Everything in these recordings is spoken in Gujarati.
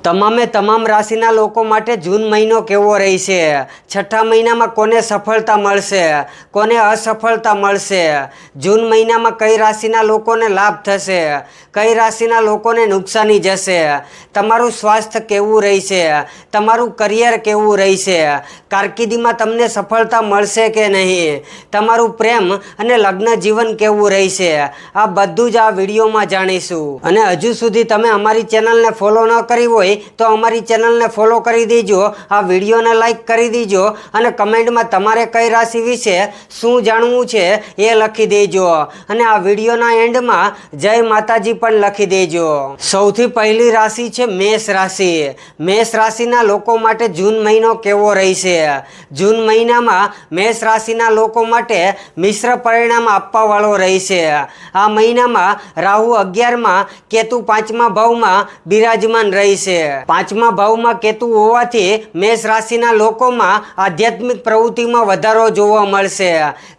તમામે તમામ રાશિના લોકો માટે જૂન મહિનો કેવો રહેશે? છઠ્ઠા મહિનામાં કોને સફળતા મળશે, કોને અસફળતા મળશે? જૂન મહિનામાં કઈ રાશિના લોકોને લાભ થશે, કઈ રાશિના લોકોને નુકસાની જશે? તમારું સ્વાસ્થ્ય કેવું રહેશે, તમારું કરિયર કેવું રહેશે, કારકિર્દીમાં તમને સફળતા મળશે કે નહીં, તમારું પ્રેમ અને લગ્ન જીવન કેવું રહેશે? આ બધું જ આ વિડીયોમાં જાણીશું. અને હજુ સુધી તમે અમારી ચેનલને ફોલો ન કરી હોય તો અમારી ચેનલને ફોલો કરી દેજો, આ વિડીયોને લાઈક કરી દેજો અને કમેન્ટમાં તમારે કઈ રાશિ વિશે શું જાણવું છે એ લખી દેજો અને આ વિડીયોના એન્ડમાં જય માતાજી પણ લખી દેજો. સૌથી પહેલી રાશિ છે મેષ રાશિ. મેષ રાશિના લોકો માટે જૂન મહિનો કેવો રહેશે? જૂન મહિનામાં મેષ રાશિના લોકો માટે મિશ્ર પરિણામ આપવા વાળો રહેશે. આ મહિનામાં રાહુ 11માં, કેતુ 5મા ભાવમાં બિરાજમાન રહેશે. 5મા ભાવમાં કેતુ હોવાથી મેષ રાશિના લોકોમાં આધ્યાત્મિક પ્રવૃત્તિમાં વધારો જોવા મળશે.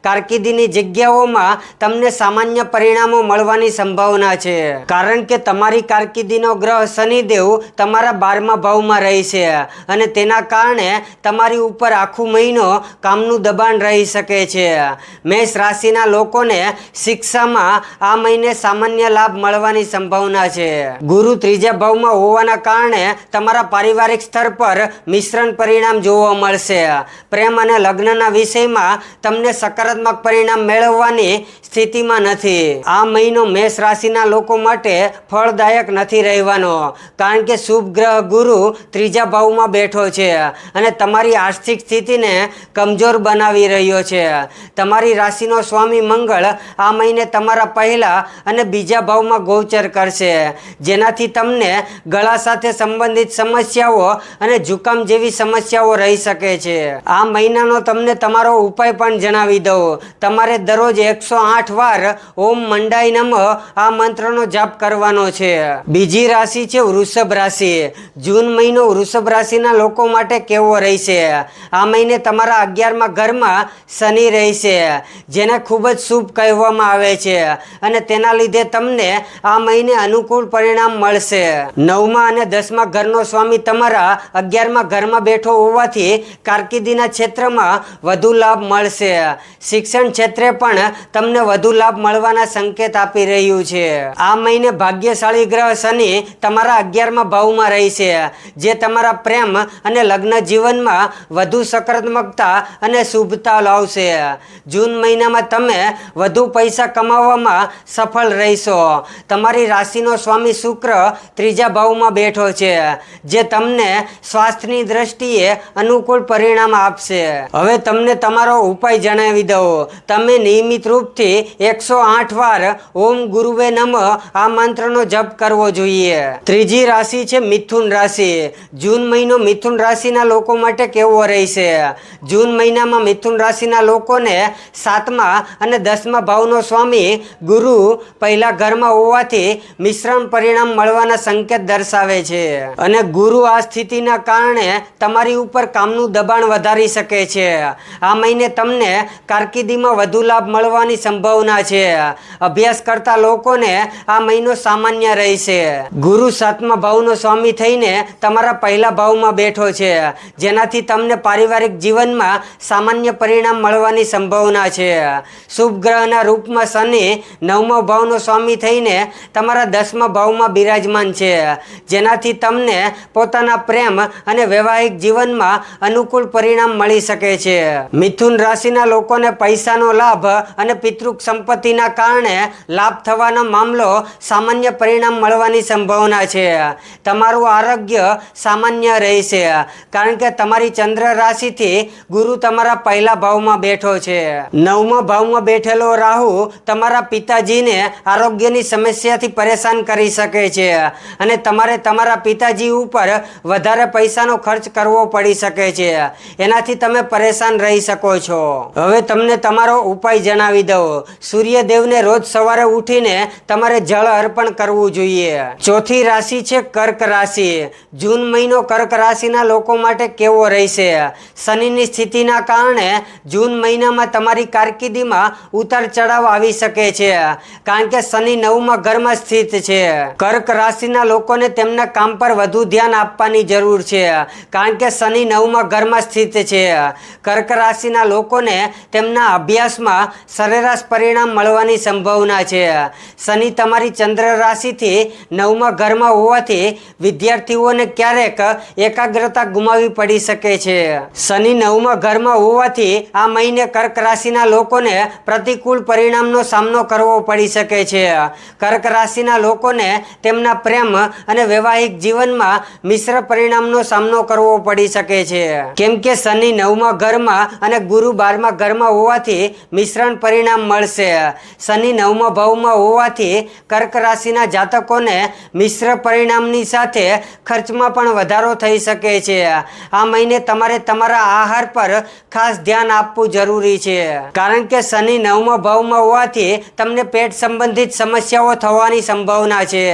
કારકિર્દીની જગ્યાઓમાં તમને સામાન્ય પરિણામો મળવાની સંભાવના છે, કારણ કે તમારી કારકિર્દીનો ગ્રહ શનિદેવ તમારા 12મા ભાવમાં રહેશે અને તેના કારણે તમારી ઉપર આખું મહિનો કામનું દબાણ રહી શકે છે. મેષ રાશિના લોકોને શિક્ષામાં આ મહિને સામાન્ય લાભ મળવાની સંભાવના છે. ગુરુ 3જા ભાવમાં હોવાના કારણે તમારા પારિવારિક સ્તર પર મિશ્રણ પરિણામ જોવા મળશે. પ્રેમ અને લગ્નના વિષયમાં તમને સકારાત્મક પરિણામ મેળવવાની સ્થિતિમાં નથી. આ મહિનો મેષ રાશિના લોકો માટે ફળદાયક નથી રહેવાનો, કારણ કે શુભ ગ્રહ ગુરુ 3જા ભાવમાં બેઠો છે અને તમારી આર્થિક સ્થિતિને કમજોર બનાવી રહ્યો છે. તમારી રાશિનો સ્વામી મંગળ આ મહિને તમારા પહેલા અને બીજા ભાવમાં ગોચર કરશે, જેનાથી તમને ગળા સાથે સંબંધિત સમસ્યાઓ અને જુકામ જેવી સમસ્યાઓ રહી શકે છે. આ મહિનાનો તમને તમારો ઉપાય પણ જણાવી દઉં. તમારે દરરોજ 108 વાર ઓમ મંડાય નમઃ આ મંત્રનો જાપ કરવાનો છે. બીજી રાશિ છે વૃષભ રાશિ. જૂન મહિનો વૃષભ રાશિના લોકો માટે કેવો રહેશે? આ મહિને તમારા 11મા ઘરમાં શનિ રહેશે, જેને ખૂબ જ શુભ કહેવામાં આવે છે અને તેના લીધે તમને આ મહિને અનુકૂળ પરિણામ મળશે. 9મા અને 10મા ઘરનો સ્વામી તમારા 11મા ઘરમાં બેઠો હોવાથી કારકિર્દીના ક્ષેત્રમાં વધુ લાભ મળશે. શિક્ષણ ક્ષેત્રે પણ તમને વધુ લાભ મળવાના સંકેત આપી રહ્યું છે. આ મહિને ભાગ્યશાળી ગ્રહ શનિ તમારા 11મા ભાવમાં રહેશે, જે તમારા પ્રેમ અને લગ્ન જીવનમાં વધુ સકારાત્મકતા અને શુભતા લાવશે. જૂન મહિનામાં તમે વધુ પૈસા કમાવામાં સફળ રહેશો. તમારી રાશિનો સ્વામી શુક્ર 3જા ભાવમાં બેઠો છે, જે તમને સ્વાસ્થ્યની દ્રષ્ટિએ અનુકૂળ પરિણામ આપશે. હવે તમને તમારો ઉપાય જણાવી દઉં. તમે નિયમિત રૂપથી 108 વાર ઓમ ગુરુવે નમઃ આ મંત્રનો જપ કરવો જોઈએ. ત્રીજી રાશિ છે મિથુન રાશિ. જૂન મહિનો મિથુન રાશિના લોકો માટે કેવો રહેશે? જૂન મહિનામાં મિથુન રાશિના લોકોને 7મા અને 10મા ભાવનો સ્વામી ગુરુ પહેલા ઘરમાં હોવાથી મિશ્રણ પરિણામ મળવાના સંકેત દર્શાવે છે અને ગુરુ આ સ્થિતિના કારણે તમારી ઉપર કામનું દબાણ વધારી શકે છે. આ મહિને તમને કારકિર્દીમાં વધુ લાભ મળવાની સંભાવના છે. અભ્યાસ કરતા લોકોને આ મહિનો સામાન્ય રહેશે. ગુરુ 7મા ભાવનો સ્વામી થઈને તમારા પહેલા ભાવમાં બેઠો છે, જેનાથી તમને પારિવારિક જીવનમાં સામાન્ય પરિણામ મળવાની સંભાવના છે. શુભ ગ્રહના રૂપમાં શનિ 9મા ભાવનો સ્વામી થઈને તમારા 10મા ભાવમાં બિરાજમાન છે, જેનાથી તમને પોતાના પ્રેમ અને વૈવાહિક જીવનમાં અનુકૂળ પરિણામ મળી શકે છે. મિથુન રાશિના લોકોને પૈસાનો લાભ અને પિતૃક સંપત્તિના કારણે લાભ થવાનો મામલો સામાન્ય પરિણામ મળવાની સંભાવના છે. તમારું આરોગ્ય સામાન્ય રહેશે, કારણ કે તમારી ચંદ્ર રાશિથી ગુરુ તમારા પહેલા ભાવમાં બેઠો છે. 9મા ભાવમાં બેઠેલો રાહુ તમારા પિતાજીને આરોગ્યની સમસ્યાથી પરેશાન કરી શકે છે અને તમારે તમારા પિતાજી ઉપર વધારે પૈસાનો ખર્ચ કરવો પડી શકે છે. એનાથી તમે પરેશાન રહી શકો છો. હવે તમને તમારો ઉપાય જણાવી દઉં. સૂર્યદેવને રોજ સવારે ઉઠીને તમારે જળ અર્પણ કરવું જોઈએ. ચોથી રાશિ છે કર્ક રાશિ. જૂન મહિનો કર્ક રાશિના લોકો માટે કેવો રહેશે? શનિની સ્થિતિના કારણે જૂન મહિનામાં તમારી કારકિર્દીમાં ઉતાર ચઢાવ આવી શકે છે, કારણ કે શનિ 9મા ઘરમાં સ્થિત છે. કર્ક રાશિના લોકોને તેમના કામ કામ પર વધુ ધ્યાન આપવાની જરૂર છે, કારણ કે શનિ 9મા ઘરમાં સ્થિત છે. કર્ક રાશિના લોકોને તેમના અભ્યાસમાં સરેરાશ પરિણામ મળવાની સંભાવના છે. શનિ તમારી ચંદ્ર રાશિથી 9મા ઘરમાં હોવાથી વિદ્યાર્થીઓને ક્યારેક એકાગ્રતા ગુમાવી પડી શકે છે. શનિ 9મા ઘરમાં હોવાથી આ મહિને કર્ક રાશિના લોકોને પ્રતિકૂળ પરિણામનો સામનો કરવો પડી શકે છે. કર્ક રાશિના લોકોને તેમના પ્રેમ અને વૈવાહિક જીવનમાં મિશ્ર પરિણામનો સામનો કરવો પડી શકે છે, કેમ કે શનિ 9મા ઘરમાં અને ગુરુ 12મા ઘરમાં હોવાથી મિશ્રણ પરિણામ મળશે. શનિ 9મા ભાવમાં હોવાથી કર્ક રાશિના જાતકોને મિશ્ર પરિણામની સાથે ખર્ચમાં પણ વધારો થઈ શકે છે. આ મહિને તમારે તમારા આહાર પર ખાસ ધ્યાન આપવું જરૂરી છે, કારણ કે શનિ 9મા ભાવમાં હોવાથી તમને પેટ સંબંધિત સમસ્યાઓ થવાની સંભાવના છે.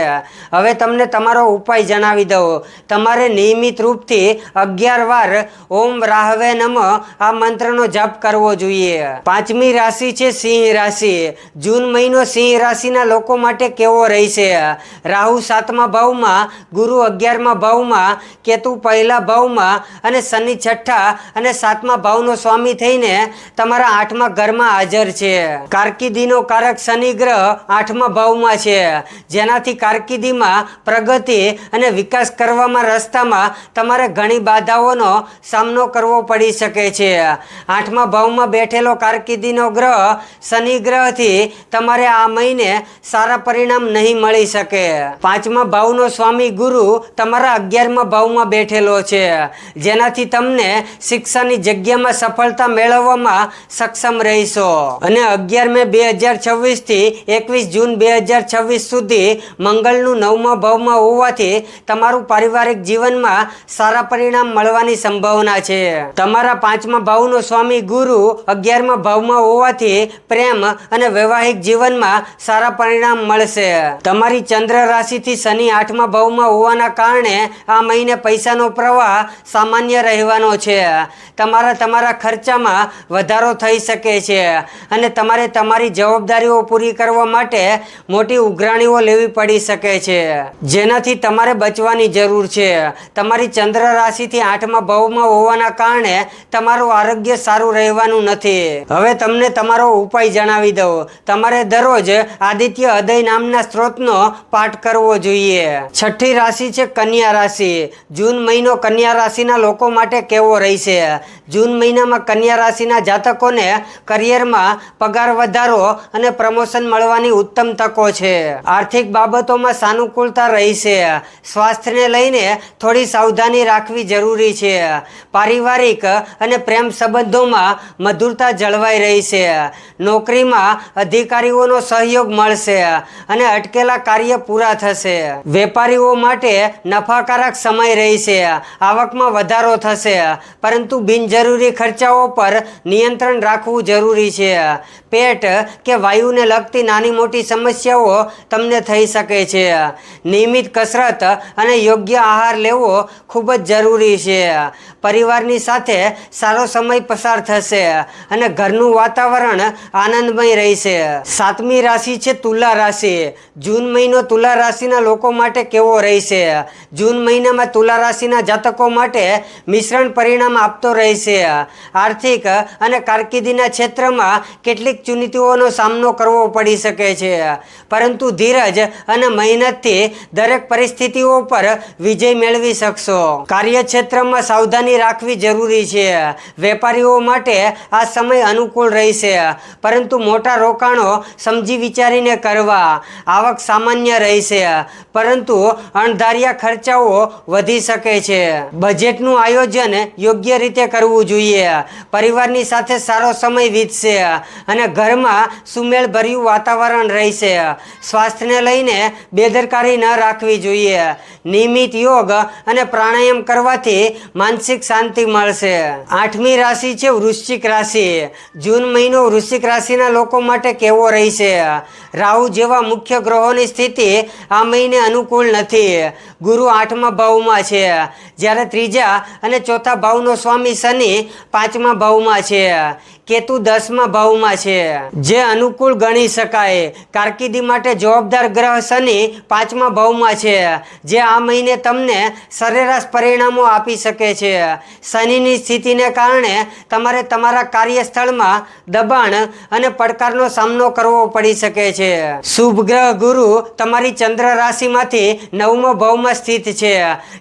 હવે તમને તમારો ઉપાય જણાવી દઉં. તમારે નિયમિત રૂપથી 11 વાર ઓમ રાહવે નમઃ આ મંત્રનો જાપ કરવો જોઈએ. 5મી રાશિ છે સિંહ રાશિ. જૂન મહિનો સિંહ રાશિના લોકો માટે કેવો રહેશે? રાહુ 7મા ભાવમાં, ગુરુ 11મા ભાવમાં, કેતુ 1લા ભાવમાં અને શનિ 6ઠા અને 7મા ભાવનો સ્વામી થઈને તમારા 8મા ઘરમાં હાજર છે. કારકિર્દીનો કારક શનિ ગ્રહ 8મા ભાવમાં છે, જેનાથી કારકિર્દીમાં પ્રગતિ અને વિકાસ કરવામાં રસ્તામાં તમારે ઘણી બાધાઓનો સામનો કરવો પડી શકે છે. 8મા ભાવમાં બેઠેલો કારકિર્દીનો ગ્રહ શનિ ગ્રહથી તમારે આ મહિને સારા પરિણામ નહીં મળી શકે. 5મા ભાવનો સ્વામી ગુરુ તમારા 11મા ભાવમાં બેઠેલો છે, જેનાથી તમને શિક્ષાની જગ્યામાં સફળતા મેળવવામાં સક્ષમ રહેશો. અને 11 મે 2026 થી 21 જૂન 2026 સુધી મંગળનું 9મા ભાવમાં હોવાથી તમારું પારિવારિક જીવનમાં સારા પરિણામ મળવાની સંભાવના છે. તમારા 5મા ભાવનો સ્વામી ગુરુ 11મા ભાવમાં હોવાથી પ્રેમ અને વૈવાહિક જીવનમાં સારા પરિણામ મળશે. તમારી ચંદ્ર રાશિથી શનિ 8મા ભાવમાં હોવાના કારણે આ મહિને પૈસાનો પ્રવાહ સામાન્ય રહેવાનો છે. તમારા ખર્ચામાં વધારો થઈ શકે છે અને તમારે તમારી જવાબદારીઓ પૂરી કરવા માટે મોટી ઉઘરાણીઓ લેવી પડી શકે છે, જેનાથી તમારે બચવાની જરૂર છે. તમારી ચંદ્ર રાશિથી 8મા ભાવમાં હોવાના કારણે તમારું આરોગ્ય સારું રહેવાનું નથી. હવે તમને તમારો ઉપાય જણાવી દઉં. તમારે દરરોજ આદિત્ય હૃદય નામના સ્ત્રોતનો પાઠ કરવો જોઈએ. 6ઠ્ઠી રાશિ છે કન્યા રાશિ. જૂન મહિનો કન્યા રાશિના લોકો માટે કેવો રહેશે? જૂન મહિનામાં કન્યા રાશિના જાતકોને કરિયરમાં પગાર વધારો અને પ્રમોશન મળવાની ઉત્તમ તકો છે. આર્થિક બાબતોમાં સાનુકૂળતા રહેશે. સ્વાસ્થ્યને લઈને થોડી સાવધાની રાખવી જરૂરી છે. પારિવારિક અને પ્રેમ સંબંધોમાં મધુરતા જળવાઈ રહેશે. નોકરીમાં અધિકારીઓનો સહયોગ મળશે અને અટકેલા કાર્ય પૂરા થશે. વેપારીઓ માટે નફાકારક સમય રહેશે. આવકમાં વધારો થશે, પરંતુ બિનજરૂરી ખર્ચાઓ પર નિયંત્રણ રાખવું જરૂરી છે. પેટ કે વાયુને લગતી નાની મોટી સમસ્યાઓ તમને થઈ શકે છે. નિયમિત કસરત અને યોગ્ય આહાર લેવો ખૂબ જ જરૂરી છે. પરિવારની સાથે સારો સમય પસાર થશે અને ઘરનું વાતાવરણ આનંદમય રહેશે. 7મી રાશિ છે તુલા રાશિ. જૂન મહિનો તુલા રાશિના લોકો માટે કેવો રહેશે? જૂન મહિનામાં તુલા રાશિના જાતકો માટે મિશ્રણ પરિણામ આપતો રહેશે. આર્થિક અને કારકિર્દીના ક્ષેત્રમાં કેટલીક ચુનૌતીઓનો સામનો કરવો પડી શકે છે, પરંતુ ધીરજ અને મહેનતથી દરેક પરિસ્થિતિઓ પર વિજય મેળવી શકશો. કાર્યક્ષેત્રમાં સાવધાની રાખવી જરૂરી છે. વેપારીઓ માટે આ સમય અનુકૂળ રહેશે, પરંતુ મોટા રોકાણો સમજી વિચારીને કરવા. આવક સામાન્ય રહેશે, પરંતુ અણધાર્યા ખર્ચાઓ વધી શકે છે. બજેટનું આયોજન યોગ્ય રીતે કરવું જોઈએ. પરિવારની સાથે સારો સમય વીતશે અને ઘરમાં સુમેળભર્યું વાતાવરણ રહેશે. સ્વાસ્થ્યને લઈને બેદરકારી ન રાખવી જોઈએ. નિયમિત યોગ અને પ્રાણાયામ કરવાથી માનસિક શાંતિ મળશે. 8મી રાશિ છે વૃશ્ચિક રાશિ. જૂન મહિનો વૃશ્ચિક રાશિના લોકો માટે કેવો રહેશે? રાહુ જેવા મુખ્ય ગ્રહોની સ્થિતિ આ મહિને અનુકૂળ નથી. ગુરુ 8મા ભાવમાં છે, જ્યારે 3જા અને 4થા ભાવનો સ્વામી શનિ 5મા ભાવમાં છે. કેતુ 10મા ભાવમાં છે, જે અનુકૂળ ગણી શકાય. કારકિર્દી માટે જવાબદાર ગ્રહ શનિ 5મા ભાવમાં છે, જે આ મહિને તમને સરેરાશ પરિણામો આપી શકે છે. શનિની સ્થિતિને કારણે તમારે તમારા કાર્યસ્થળમાં દબાણ અને પડકારનો સામનો કરવો પડી શકે છે. શુભ ગ્રહ ગુરુ તમારી ચંદ્ર રાશિમાંથી 9મા ભાવમાં સ્થિત છે,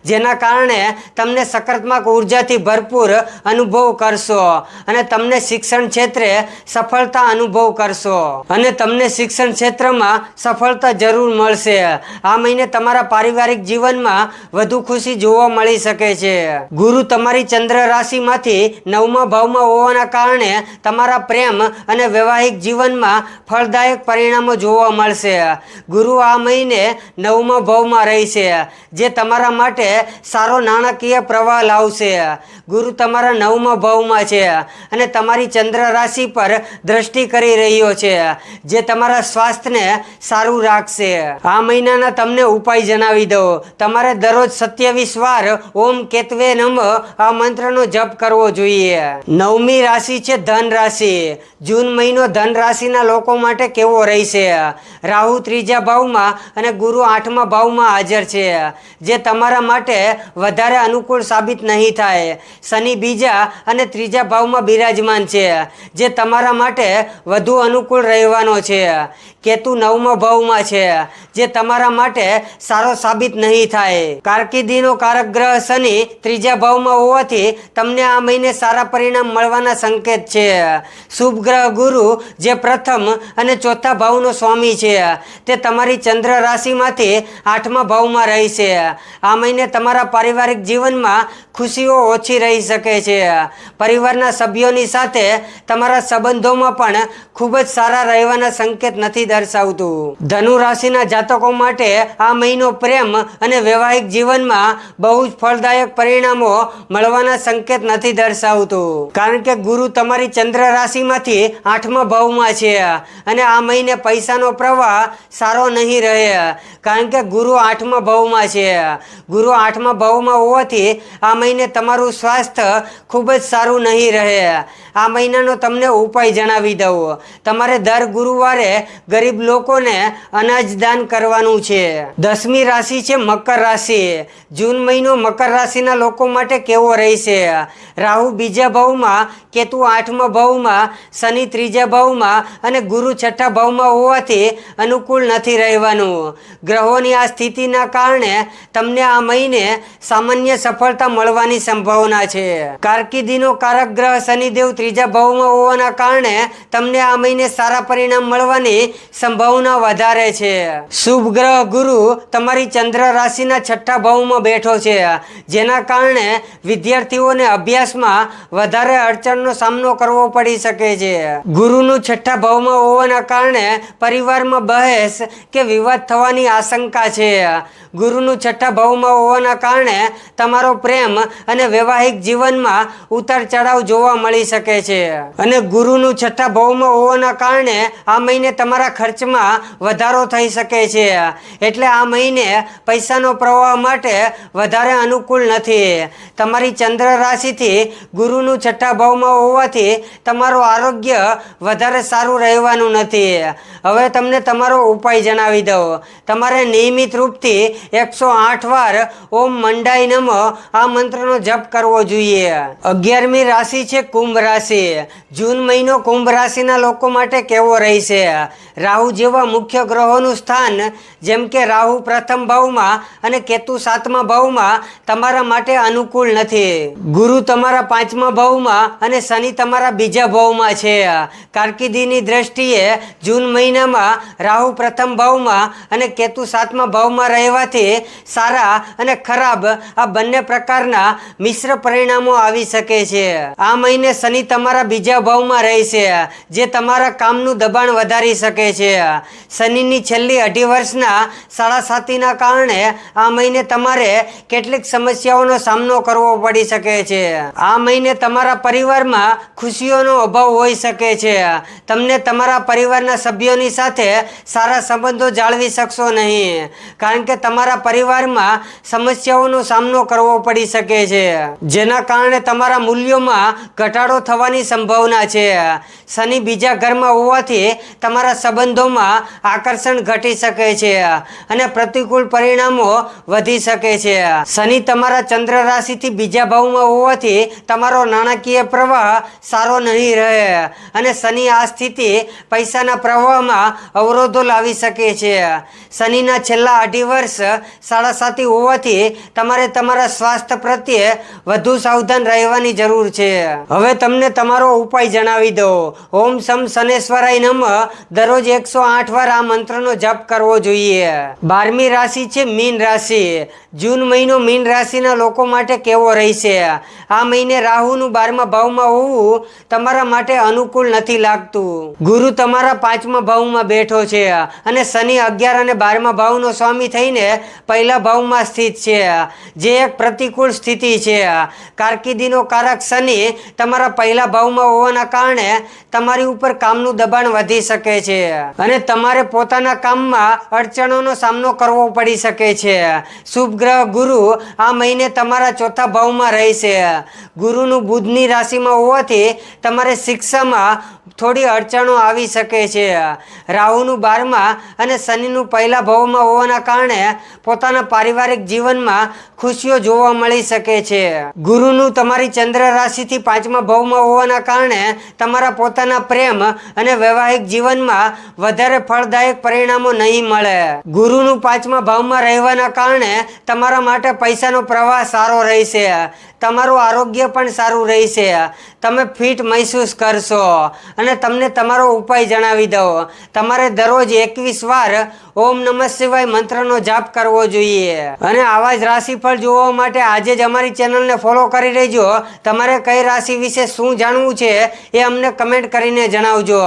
જેના કારણે તમને સકારાત્મક ઉર્જાથી ભરપૂર અનુભવ કરશો અને તમને શિક્ષણ ક્ષેત્રે સફળતા અનુભવ કરશો અને તમને શિક્ષણ ક્ષેત્રમાં સફળતા જરૂર મળશે. આ મહિને તમારા પારિવારિક જીવનમાં વધુ ખુશી જોવા મળી શકે છે. ગુરુ તમારી ચંદ્ર રાશિમાંથી 9મા ભાવમાં હોવાના કારણે તમારા પ્રેમ અને વૈવાહિક જીવનમાં ફળદાયક પરિણામો જોવા મળશે. ગુરુ આ મહિને 9મા ભાવમાં રહેશે, જે તમારા માટે સારો નાણાકીય પ્રવાહ લાવશે. ગુરુ તમારા 9મા ભાવમાં છે અને તમારી ચંદ્ર રાશિ પર દ્રષ્ટિ કરી રહ્યો છે, જે તમારા સ્વાસ્થ્યને સારું રાખશે. આ મહિનાના તમને ઉપાય જણાવી દઉં. તમારે દરરોજ 27 વાર ઓમ કેતવે નમઃ આ મંત્રનો જપ કરવો જોઈએ. 9મી રાશિ છે ધન રાશિ. જૂન મહિનો ધન રાશિના લોકો માટે કેવો રહેશે? રાહુ 3જા ભાવમાં અને ગુરુ 8મા ભાવમાં હાજર છે, જે તમારા માટે વધારે અનુકૂળ સાબિત નહીં થાય. શનિ 2જા અને 3જા ભાવમાં બિરાજમાન છે, જે તમારા માટે વધુ અનુકૂળ રહેવાનો છે. કેતુ 9મા ભાવમાં છે, જે તમારા માટે સારો સાબિત નહીં થાય. કારકિર્દીનો કારક ગ્રહ શનિ 3જા ભાવમાં હોવાથી તમને આ મહિને સારા પરિણામ મળવાના સંકેત છે. શુભ ગ્રહ ગુરુ, જે પ્રથમ અને ચોથા ભાવનો સ્વામી છે, તે તમારી ચંદ્ર રાશિમાંથી 8મા ભાવમાં રહેશે. આ મહિને તમારા પારિવારિક જીવનમાં ખુશીઓ ઓછી રહી શકે છે. પરિવારના સભ્યોની સાથે તમારા સંબંધોમાં પણ ખૂબ જ સારા રહેવાના સંકેત નથી દર્શાવતું. ધનુ રાશિના જાતકો માટે આ મહિનો પ્રેમ અને વૈવાહિક જીવનમાં બહુ જ ફળદાયક પરિણામો મળવાના સંકેત નથી દર્શાવતું, કારણ કે ગુરુ તમારી ચંદ્ર રાશિમાંથી 8મા ભાવમાં છે અને આ મહિને પૈસાનો પ્રવાહ સારો નહીં રહે, કારણ કે ગુરુ 8મા ભાવમાં છે. ગુરુ 8મા ભાવમાં હોવાથી આ મહિને તમારું સ્વાસ્થ્ય ખૂબ જ સારું નહીં રહે. આ મહિનાનો તમને ઉપાય જણાવી દઉં. તમારે દર ગુરુવારે ગરીબ લોકોને અનાજ દાન કરવાનું છે. 10મી રાશિ છે મકર રાશિ. જૂન મહિનો મકર રાશિના લોકો માટે કેવો રહેશે? રાહુ 2જા ભાવમાં, કેતુ 8મા ભાવમાં, શનિ 3જા ભાવમાં અને ગુરુ 6ઠા ભાવમાં હોવાથી અનુકૂળ નથી રહેવાનું. ગ્રહોની આ સ્થિતિના કારણે તમને આ મહિને સામાન્ય સફળતા મળવાની સંભાવના છે. કારકિર્દીનો કારક ગ્રહ શનિદેવ 3જા ભાવમાં હોવાના કારણે તમને આ મહિને સારા પરિણામ મળવાની સંભાવના વધારે છે. શુભ ગ્રહ ગુરુ તમારી ચંદ્ર રાશિના 6ઠા ભાવમાં બેઠો છે, જેના કારણે વિદ્યાર્થીઓને અભ્યાસમાં વધારે અડચણનો સામનો કરવો પડી શકે છે. ગુરુનું 6ઠા ભાવમાં હોવાના કારણે પરિવારમાં બહેસ કે વિવાદ થવાની આશંકા છે. ગુરુનું 6ઠા ભાવમાં હોવાના કારણે તમારો પ્રેમ અને વૈવાહિક જીવનમાં ઉતાર ચઢાવ જોવા મળી શકે છે અને ગુરુનું 6ઠા ભાવમાં હોવાના કારણે આ મહિને તમારા ખર્ચમાં વધારો થઈ શકે છે. એટલે આ મહિને પૈસાનો પ્રવાહ માટે વધારે અનુકૂળ નથી. તમારી ચંદ્ર રાશિથી ગુરુનું 6ઠા ભાવમાં હોવાથી તમારું આરોગ્ય વધારે સારું રહેવાનું નથી. હવે તમને તમારો ઉપાય જણાવી દઉં. તમારે નિયમિત રૂપથી 108 વાર ઓમ મંડાય નમઃ આ મંત્રનો જપ કરવો જોઈએ. 11મી રાશિ છે કુંભ રાશિ. જૂન મહિનો કુંભ રાશિના લોકો માટે કેવો રહેશે? રાહુ જેવા મુખ્ય ગ્રહોનું સ્થાન, જેમ કે રાહુ પ્રથમ ભાવમાં અને કેતુ 7મા ભાવમાં તમારા માટે અનુકૂળ નથી. ગુરુ તમારા 5મા ભાવમાં અને શનિ તમારા 2જા ભાવમાં છે. કારકિર્દીની દ્રષ્ટિએ જૂન મહિનામાં રાહુ પ્રથમ ભાવમાં અને કેતુ 7મા ભાવમાં રહેવાથી સારા અને ખરાબ આ બંને પ્રકારના મિશ્ર પરિણામો આવી શકે છે. આ મહિને શનિ તમારા 2જા ભાવમાં રહેશે, જે તમારા કામનું દબાણ વધારી શકે છે. શનિની છેલ્લી 2.5 વર્ષના સાડાસાતીના કારણે આ મહિને તમારે કેટલીક સમસ્યાઓનો સામનો કરવો પડી શકે છે. આ મહિને તમારા પરિવારમાં ખુશીઓનો અભાવ હોઈ શકે છે. તમને તમારા પરિવારના સભ્યોની સાથે સારા સંબંધો જાળવી શકશો નહીં, કારણ કે તમારા પરિવારમાં સમસ્યાઓનો સામનો કરવો પડી શકે છે, જેના કારણે તમારા મૂલ્યોમાં ઘટાડો થવા થવાની સંભાવના છે. શનિ બીજા ઘરમાં હોવાથી તમારા સંબંધોમાં આકર્ષણ ઘટી શકે છે અને પ્રતિકૂળ પરિણામો વધી શકે છે. શનિ તમારા ચંદ્ર રાશિથી બીજા ભાવમાં હોવાથી તમારો નાણાકીય પ્રવાહ સારો નહીં રહે અને શનિ આ સ્થિતિ પૈસાના પ્રવાહમાં અવરોધો લાવી શકે છે. શનિના છેલ્લા 2.5 વર્ષ સાડા સાથી હોવાથી તમારે તમારા સ્વાસ્થ્ય પ્રત્યે વધુ સાવધાન રહેવાની જરૂર છે. હવે તમને તમારો ઉપાય જણાવી દો. ઓમ સમ શનેશ્વરાય નમઃ દરરોજ 108 વાર આ મંત્રનો જપ કરવો જોઈએ. 12મી રાશિ છે મીન રાશિ. જૂન મહિનો મીન રાશિના લોકો માટે કેવો રહેશે? આ મહિને રાહુનું 12મા ભાવમાં હોવું તમારા માટે અનુકૂળ નથી લાગતું. ગુરુ તમારા 5મા ભાવમાં બેઠો છે અને શનિ 11 અને 12મા ભાવનો સ્વામી થઈને પહેલા ભાવમાં સ્થિત છે, જે એક પ્રતિકૂળ સ્થિતિ છે. કારકિર્દીનો કારક શનિ તમારા પહેલા ભાવમાં હોવાના કારણે તમારી ઉપર કામનું દબાણ વધી શકે છે અને તમારે પોતાના કામમાં અડચણોનો સામનો કરવો પડી શકે છે. શુભ ગ્રહ ગુરુ આ મહિને તમારા 4થા ભાવમાં રહેશે. ગુરુનું બુધની રાશિમાં હોવાથી તમારે શિક્ષામાં થોડી અડચણો આવી શકે છે. રાહુનું 12મા અને શનિનું પહેલા ભાવમાં હોવાના કારણે પોતાના પારિવારિક જીવનમાં ખુશીઓ જોવા મળી શકે છે. ગુરુનું તમારી ચંદ્ર રાશિથી 5મા ભાવમાં હોવાના કારણે તમારા પોતાના પ્રેમ અને વૈવાહિક જીવનમાં વધારે ફળદાયક પરિણામો નહીં મળે. ગુરુનું 5મા ભાવમાં રહેવાના કારણે તમારા માટે પૈસાનો પ્રવાહ સારો રહેશે. તમારું આરોગ્ય પણ સારું રહેશે. તમે ફિટ મહેસૂસ કરશો અને તમને તમારો ઉપાય જણાવી દઉં. તમારે દરરોજ 21 વાર ઓમ નમઃ શિવાય મંત્રનો જાપ કરવો જોઈએ. અને આવા જ રાશિફળ જોવા માટે આજે જ અમારી ચેનલને ફોલો કરી લેજો. તમારે કઈ રાશિ વિશે શું જાણવું છે એ અમને કમેન્ટ કરીને જણાવજો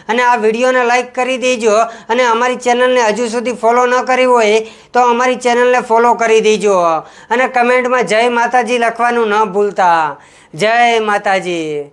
અને આ વિડીયોને લાઈક કરી દેજો. અને અમારી ચેનલને હજુ સુધી ફોલો ન કરી હોય તો અમારી ચેનલને ફોલો કરી દેજો અને કમેન્ટમાં જય માતાજી લખવાનું ન ભૂલતા. જય માતાજી.